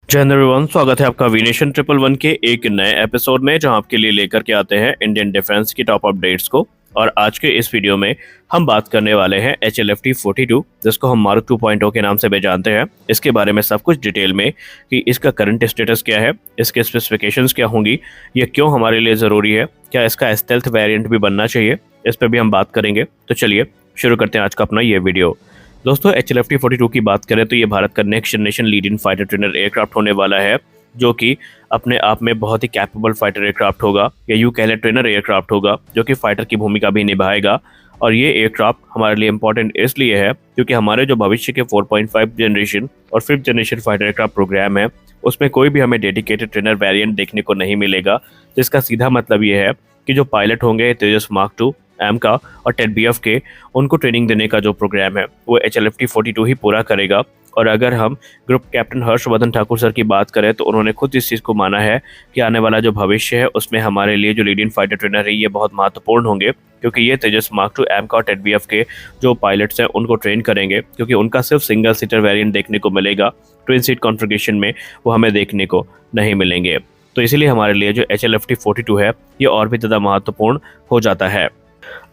जय हिंद एवरीवन, स्वागत है आपका वीनेशन 111 के एक नए एपिसोड में, जहां आपके लिए लेकर के आते हैं इंडियन डिफेंस की टॉप अपडेट्स को। और आज के इस वीडियो में हम बात करने वाले हैं HLFT-42, जिसको हम मारुत 2.0 के नाम से भी जानते हैं। इसके बारे में सब कुछ डिटेल में कि इसका करंट स्टेटस क्या है, इसके स्पेसिफिकेशंस क्या होंगी, ये क्यों हमारे लिए ज़रूरी है, क्या इसका स्टेल्थ वेरिएंट भी बनना चाहिए, इस पर भी हम बात करेंगे। तो चलिए शुरू करते हैं आज का अपना ये वीडियो। दोस्तों, HLFT-42 की बात करें तो ये भारत का next generation lead in fighter trainer aircraft होने वाला है, जो कि अपने आप में बहुत ही कैपेबल फाइटर एयरक्राफ्ट होगा, या यूं कह लें ट्रेनर एयरक्राफ्ट होगा, जो कि फाइटर की भूमिका भी निभाएगा। और ये एयरक्राफ्ट हमारे लिए इंपॉर्टेंट इसलिए है क्योंकि हमारे जो भविष्य के 4.5 जनरेशन और 5th generation fighter aircraft programme है, उसमें कोई भी हमें डेडिकेटेड ट्रेनर वेरिएंट देखने को नहीं मिलेगा। जिसका सीधा मतलब ये है कि जो पायलट होंगे तेजस मार्क 2 एम का और टेड BF के, उनको ट्रेनिंग देने का जो प्रोग्राम है वो HLFT-42 ही पूरा करेगा। और अगर हम group captain Harshvardhan Thakur sir की बात करें तो उन्होंने खुद इस चीज़ को माना है कि आने वाला जो भविष्य है उसमें हमारे लिए जो लीड इन फाइटर ट्रेनर है ये बहुत महत्वपूर्ण होंगे, क्योंकि ये तेजस मार्क 2 एम का और टेड BF के जो पायलट्स हैं उनको ट्रेन करेंगे, क्योंकि उनका सिर्फ सिंगल सीटर वेरिएंट देखने को मिलेगा। ट्विन सीट कॉन्फ़िगरेशन में वो हमें देखने को नहीं मिलेंगे। तो इसीलिए हमारे लिए जो HLFT-42 है ये और भी ज़्यादा महत्वपूर्ण हो जाता है।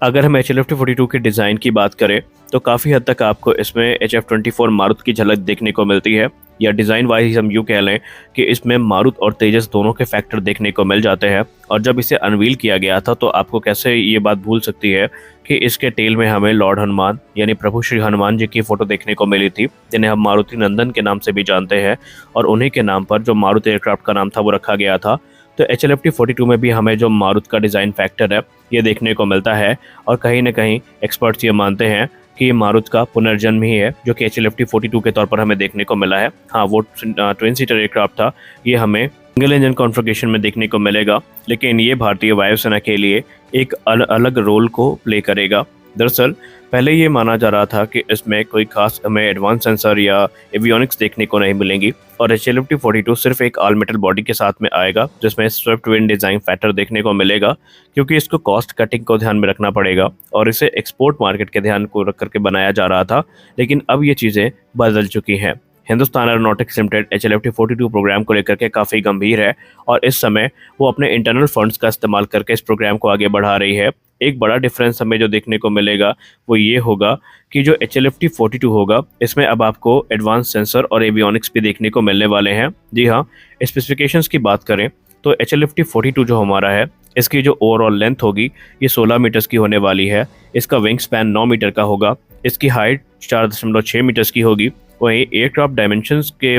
अगर हम HLFT-42 के डिज़ाइन की बात करें तो काफ़ी हद तक आपको इसमें HF-24 मारुत की झलक देखने को मिलती है, या डिज़ाइन वाइज हम यूँ कह लें कि इसमें मारुत और तेजस दोनों के फैक्टर देखने को मिल जाते हैं। और जब इसे अनवील किया गया था तो आपको कैसे ये बात भूल सकती है कि इसके टेल में हमें लॉर्ड हनुमान यानी प्रभु श्री हनुमान जी की फ़ोटो देखने को मिली थी, जिन्हें हम मारुति नंदन के नाम से भी जानते हैं, और उन्हीं के नाम पर जो मारुत एयरक्राफ्ट का नाम था वो रखा गया था। तो HLFT-42 में भी हमें जो मारुत का डिज़ाइन फैक्टर है ये देखने को मिलता है, और कहीं ना कहीं एक्सपर्ट्स ये मानते हैं कि ये मारुत का पुनर्जन्म ही है, जो कि HLFT-42 के तौर पर हमें देखने को मिला है। हाँ, वो ट्विन सीटर एयरक्राफ्ट था, ये हमें सिंगल इंजन कॉन्फ़िगरेशन में देखने को मिलेगा, लेकिन ये भारतीय वायुसेना के लिए एक अलग रोल को प्ले करेगा। दरअसल पहले ये माना जा रहा था कि इसमें कोई खास हमें एडवांस सेंसर या एवियोनिक्स देखने को नहीं मिलेंगी, और HLFT-42 सिर्फ एक ऑल मेटल बॉडी के साथ में आएगा, जिसमें स्विफ्ट विंड डिज़ाइन फैक्टर देखने को मिलेगा, क्योंकि इसको कॉस्ट कटिंग को ध्यान में रखना पड़ेगा और इसे एक्सपोर्ट मार्केट के ध्यान को रख करके बनाया जा रहा था। लेकिन अब ये चीज़ें बदल चुकी हैं। Hindustan aeronautics limited HLFT-42 programme को लेकर के काफ़ी गंभीर है, और इस समय वो अपने इंटरनल फंड्स का इस्तेमाल करके इस प्रोग्राम को आगे बढ़ा रही है। एक बड़ा डिफरेंस हमें जो देखने को मिलेगा वो ये होगा कि जो HLFT-42 होगा इसमें अब आपको एडवांस सेंसर और एवियोनिक्स भी देखने को मिलने वाले हैं। जी हाँ, स्पेसिफिकेशंस की बात करें तो HLFT-42 जो हमारा है इसकी जो ओवरऑल लेंथ होगी ये 16 मीटर्स की होने वाली है। इसका विंग स्पैन 9 मीटर का होगा। इसकी हाइट 4.6 मीटर्स की होगी। वहीं एयरक्राफ्ट डायमेंशंस के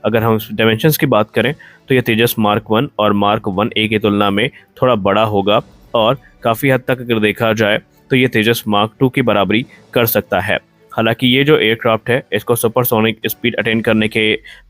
अगर हम डायमेंशंस की बात करें तो ये तेजस मार्क 1 और मार्क 1A की तुलना में थोड़ा बड़ा होगा, और काफ़ी हद तक अगर देखा जाए तो ये तेजस मार्क 2 की बराबरी कर सकता है। हालांकि ये जो एयरक्राफ्ट है इसको सुपरसोनिक स्पीड अटेन करने के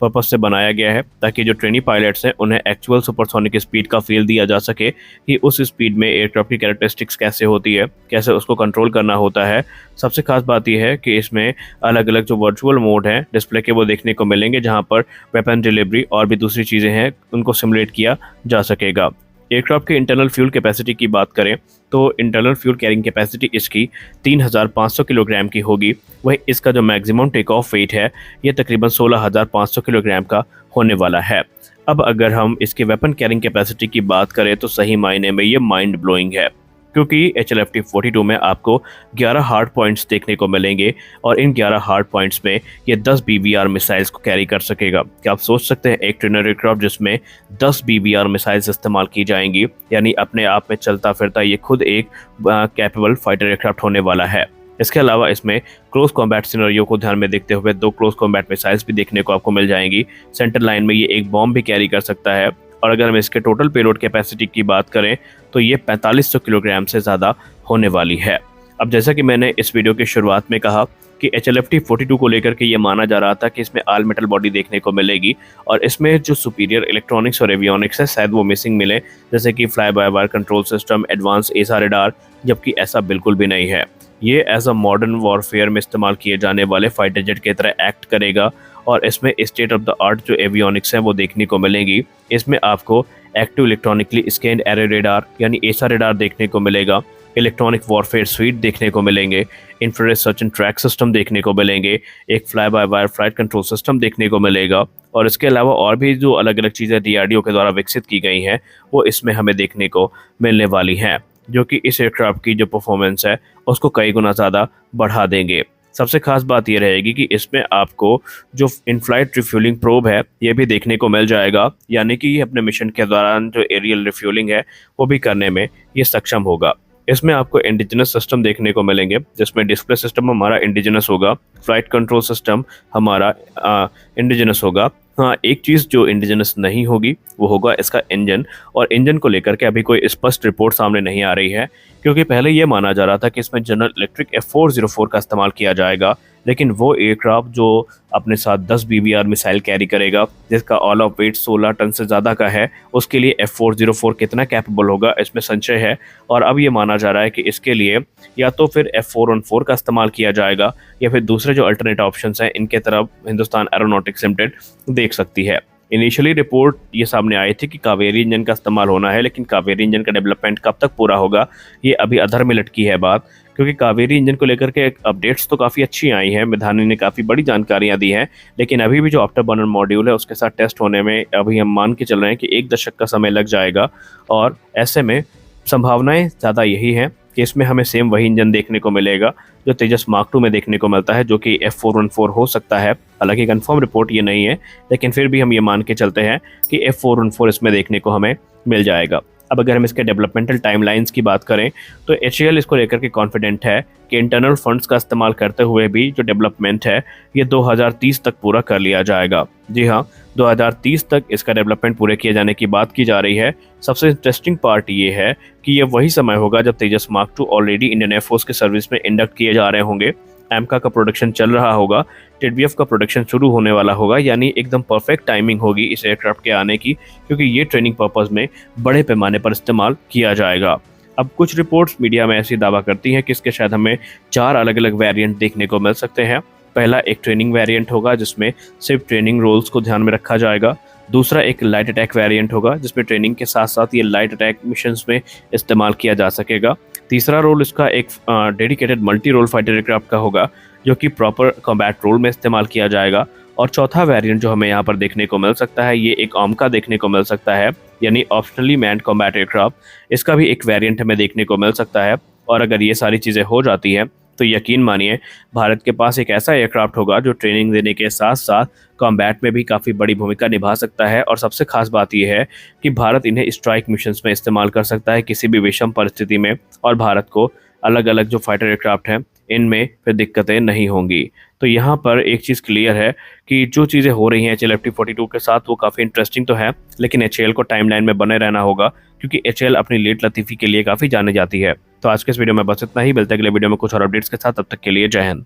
पर्पज से बनाया गया है, ताकि जो ट्रेनी पायलट्स हैं उन्हें एक्चुअल सुपरसोनिक स्पीड का फील दिया जा सके कि उस स्पीड में एयरक्राफ्ट की कैरेक्टरिस्टिक्स कैसे होती है, कैसे उसको कंट्रोल करना होता है। सबसे खास बात यह है कि इसमें अलग अलग जो वर्चुअल मोड हैं डिस्प्ले के वो देखने को मिलेंगे, जहाँ पर वेपन डिलीवरी और भी दूसरी चीज़ें हैं उनको सिमुलेट किया जा सकेगा। एयरक्राफ्ट के इंटरनल फ्यूल कैपेसिटी की बात करें तो इंटरनल फ्यूल कैरिंग कैपेसिटी इसकी 3500 किलोग्राम की होगी। वहीं इसका जो मैक्सिमम टेक ऑफ वेट है ये तकरीबन 16500 किलोग्राम का होने वाला है। अब अगर हम इसके वेपन कैरिंग कैपेसिटी की बात करें तो सही मायने में ये माइंड ब्लोइंग है, क्योंकि HLFT-42 में आपको 11 हार्ड पॉइंट्स देखने को मिलेंगे, और इन 11 हार्ड पॉइंट्स में ये 10 BBR मिसाइल्स को कैरी कर सकेगा। क्या आप सोच सकते हैं एक ट्रेनर एयरक्राफ्ट जिसमें 10 BBR मिसाइल्स इस्तेमाल की जाएंगी, यानी अपने आप में चलता फिरता ये खुद एक कैपेबल फाइटर एयरक्राफ्ट होने वाला है। इसके अलावा इसमें क्लोज कॉम्बैट सिनेरियो को ध्यान में देखते हुए 2 क्लोज कॉम्बैट मिसाइल्स भी देखने को आपको मिल जाएंगी। सेंटर लाइन में ये एक बॉम्ब भी कैरी कर सकता है, और अगर हम इसके टोटल पेलोड कैपेसिटी की बात करें तो ये 4500 किलोग्राम से ज़्यादा होने वाली है। अब जैसा कि मैंने इस वीडियो की शुरुआत में कहा कि HLFT-42 को लेकर के ये माना जा रहा था कि इसमें ऑल मेटल बॉडी देखने को मिलेगी, और इसमें जो सुपीरियर इलेक्ट्रॉनिक्स और एवियोनिक्स है शायद वो मिसिंग मिले, जैसे कि fly by wire control system, advance एसा रडार, जबकि ऐसा बिल्कुल भी नहीं है। ये एज अ मॉडर्न वॉरफेयर में इस्तेमाल किए जाने वाले फाइटर जेट की तरह एक्ट करेगा, और इसमें स्टेट ऑफ द आर्ट जो एवियोनिक्स है वो देखने को मिलेंगी। इसमें आपको active electronically scanned array radar यानी एसा रेडार देखने को मिलेगा, इलेक्ट्रॉनिक वॉरफेयर स्वीट देखने को मिलेंगे, infrared search and track system देखने को मिलेंगे, एक fly by wire flight control system देखने को मिलेगा और इसके अलावा और भी जो अलग अलग चीज़ें डीआरडीओ के द्वारा विकसित की गई हैं वो इसमें हमें देखने को मिलने वाली हैं, जो कि इस एयरक्राफ्ट की जो परफॉर्मेंस है उसको कई गुना ज़्यादा बढ़ा देंगे। सबसे खास बात ये रहेगी कि इसमें आपको जो इन फ्लाइट रिफ्यूलिंग प्रोब है ये भी देखने को मिल जाएगा, यानी कि ये अपने मिशन के दौरान जो एरियल रिफ्यूलिंग है वो भी करने में ये सक्षम होगा। इसमें आपको इंडिजिनस सिस्टम देखने को मिलेंगे, जिसमें डिस्प्ले सिस्टम हमारा इंडिजिनस होगा, फ्लाइट कंट्रोल सिस्टम हमारा इंडिजिनस होगा। हाँ, एक चीज़ जो इंडिजिनस नहीं होगी वो होगा इसका इंजन, और इंजन को लेकर के अभी कोई स्पष्ट रिपोर्ट सामने नहीं आ रही है, क्योंकि पहले ये माना जा रहा था कि इसमें जनरल इलेक्ट्रिक F404 का इस्तेमाल किया जाएगा, लेकिन वो एयरक्राफ्ट जो अपने साथ 10 BBR मिसाइल कैरी करेगा, जिसका ऑल ऑफ वेट 16 टन से ज़्यादा का है, उसके लिए F404 कितना कैपेबल होगा इसमें संशय है। और अब ये माना जा रहा है कि इसके लिए या तो फिर F414 का इस्तेमाल किया जाएगा या फिर दूसरे जो अल्टरनेट ऑप्शंस हैं इनके तरफ हिंदुस्तान एरोनॉटिक्स लिमिटेड देख सकती है। इनिशियली रिपोर्ट ये सामने आई थी कि कावेरी इंजन का इस्तेमाल होना है, लेकिन कावेरी इंजन का डेवलपमेंट कब तक पूरा होगा ये अभी अधर में लटकी है बात, क्योंकि कावेरी इंजन को लेकर के अपडेट्स तो काफ़ी अच्छी आई हैं, मिधानी ने काफ़ी बड़ी जानकारियां दी हैं, लेकिन अभी भी जो आफ्टर बर्नर मॉड्यूल है उसके साथ टेस्ट होने में अभी हम मान के चल रहे हैं कि 1 दशक का समय लग जाएगा। और ऐसे में संभावनाएं ज़्यादा यही हैं कि इसमें हमें सेम वही इंजन देखने को मिलेगा जो तेजस मार्क 2 में देखने को मिलता है, जो कि F414 हो सकता है। हालांकि कंफर्म रिपोर्ट ये नहीं है, लेकिन फिर भी हम ये मान के चलते हैं कि F414 इसमें देखने को हमें मिल जाएगा। अब अगर हम इसके डेवलपमेंटल टाइमलाइंस की बात करें तो HAL इसको लेकर के कॉन्फिडेंट है कि इंटरनल फंड्स का इस्तेमाल करते हुए भी जो डेवलपमेंट है ये 2030 तक पूरा कर लिया जाएगा। जी हाँ, 2030 तक इसका डेवलपमेंट पूरे किए जाने की बात की जा रही है। सबसे इंटरेस्टिंग पार्ट ये है कि ये वही समय होगा जब तेजस मार्क 2 ऑलरेडी इंडियन एयरफोर्स के सर्विस में इंडक्ट किए जा रहे होंगे, एमका का प्रोडक्शन चल रहा होगा, टेडबीएफ का प्रोडक्शन शुरू होने वाला होगा, यानी एकदम परफेक्ट टाइमिंग होगी इस एयरक्राफ्ट के आने की, क्योंकि ये ट्रेनिंग पर्पस में बड़े पैमाने पर इस्तेमाल किया जाएगा। अब कुछ रिपोर्ट्स मीडिया में ऐसी दावा करती हैं कि इसके शायद हमें 4 अलग अलग वेरिएंट देखने को मिल सकते हैं। पहला एक ट्रेनिंग वेरिएंट होगा जिसमें सिर्फ ट्रेनिंग रोल्स को ध्यान में रखा जाएगा। दूसरा एक लाइट अटैक वेरिएंट होगा जिसमें ट्रेनिंग के साथ साथ ये लाइट अटैक मिशंस में इस्तेमाल किया जा सकेगा। तीसरा रोल इसका एक dedicated multi role fighter aircraft का होगा जो कि प्रॉपर कॉम्बैट रोल में इस्तेमाल किया जाएगा। और चौथा वेरिएंट जो हमें यहाँ पर देखने को मिल सकता है ये एक ऑमका देखने को मिल सकता है, यानी ऑप्शनली मैन्ड कॉम्बैट एयरक्राफ्ट। इसका भी एक वेरिएंट हमें देखने को मिल सकता है। और अगर ये सारी चीज़ें हो जाती हैं तो यकीन मानिए भारत के पास एक ऐसा एयरक्राफ्ट होगा जो ट्रेनिंग देने के साथ साथ कॉम्बैट में भी काफ़ी बड़ी भूमिका निभा सकता है। और सबसे खास बात यह है कि भारत इन्हें स्ट्राइक मिशंस में इस्तेमाल कर सकता है किसी भी विषम परिस्थिति में, और भारत को अलग अलग जो फाइटर एयरक्राफ्ट हैं इनमें फिर दिक्कतें नहीं होंगी। तो यहाँ पर एक चीज़ क्लियर है कि जो चीज़ें हो रही हैं HAL-FT42 के साथ वो काफ़ी इंटरेस्टिंग तो है, लेकिन HAL को टाइमलाइन में बने रहना होगा, क्योंकि HAL अपनी लेट लतीफ़ी के लिए काफ़ी जानी जाती है। तो आज के इस वीडियो में बस इतना ही, मिलते हैं अगले वीडियो में कुछ और अपडेट्स के साथ। तब तक के लिए जय हिंद।